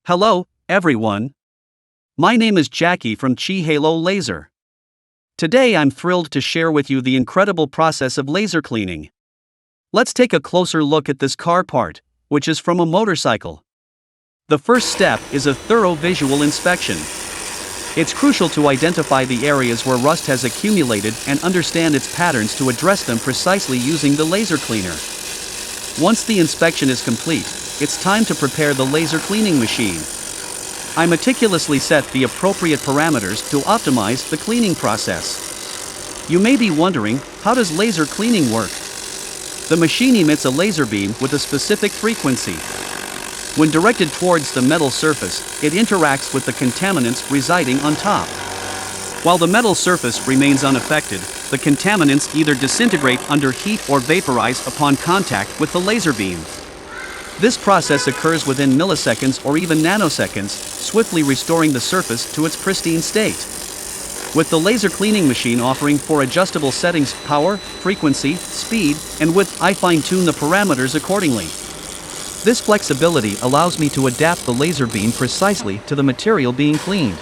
Hello, everyone. My name is Jackie from Chihalo Laser. Today I'm thrilled to share with you the incredible process of laser cleaning. Let's take a closer look at this car part, which is from a motorcycle. The first step is a thorough visual inspection. It's crucial to identify the areas where rust has accumulated and understand its patterns to address them precisely using the laser cleaner. Once the inspection is complete, it's time to prepare the laser cleaning machine. I meticulously set the appropriate parameters to optimize the cleaning process. You may be wondering, how does laser cleaning work? The machine emits a laser beam with a specific frequency. When directed towards the metal surface, it interacts with the contaminants residing on top. While the metal surface remains unaffected, the contaminants either disintegrate under heat or vaporize upon contact with the laser beam. This process occurs within milliseconds or even nanoseconds, swiftly restoring the surface to its pristine state. With the laser cleaning machine offering 4 adjustable settings: power, frequency, speed, and width, I fine-tune the parameters accordingly. This flexibility allows me to adapt the laser beam precisely to the material being cleaned.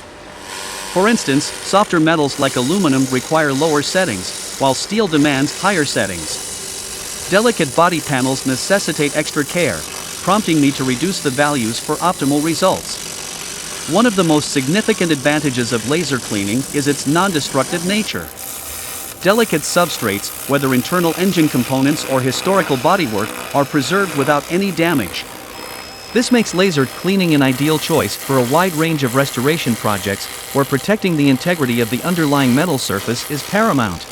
For instance, softer metals like aluminum require lower settings, while steel demands higher settings. Delicate body panels necessitate extra care, prompting me to reduce the values for optimal results. One of the most significant advantages of laser cleaning is its non-destructive nature. Delicate substrates, whether internal engine components or historical bodywork, are preserved without any damage. This makes laser cleaning an ideal choice for a wide range of restoration projects where protecting the integrity of the underlying metal surface is paramount.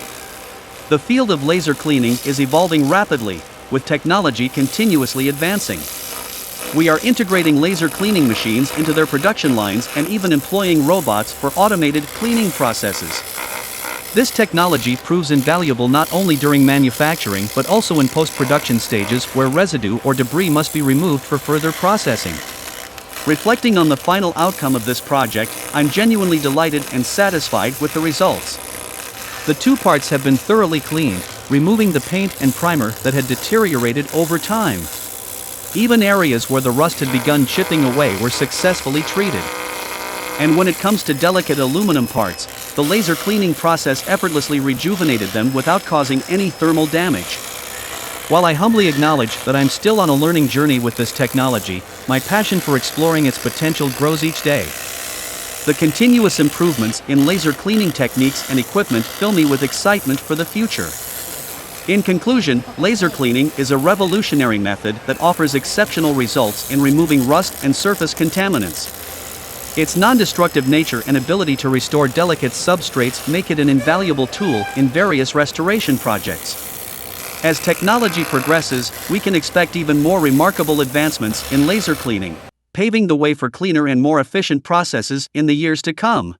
The field of laser cleaning is evolving rapidly, with technology continuously advancing. We are integrating laser cleaning machines into their production lines and even employing robots for automated cleaning processes. This technology proves invaluable not only during manufacturing but also in post-production stages where residue or debris must be removed for further processing. Reflecting on the final outcome of this project, I'm genuinely delighted and satisfied with the results. The 2 parts have been thoroughly cleaned, removing the paint and primer that had deteriorated over time. Even areas where the rust had begun chipping away were successfully treated. And when it comes to delicate aluminum parts, the laser cleaning process effortlessly rejuvenated them without causing any thermal damage. While I humbly acknowledge that I'm still on a learning journey with this technology, my passion for exploring its potential grows each day. The continuous improvements in laser cleaning techniques and equipment fill me with excitement for the future. In conclusion, laser cleaning is a revolutionary method that offers exceptional results in removing rust and surface contaminants. Its non-destructive nature and ability to restore delicate substrates make it an invaluable tool in various restoration projects. As technology progresses, we can expect even more remarkable advancements in laser cleaning, paving the way for cleaner and more efficient processes in the years to come.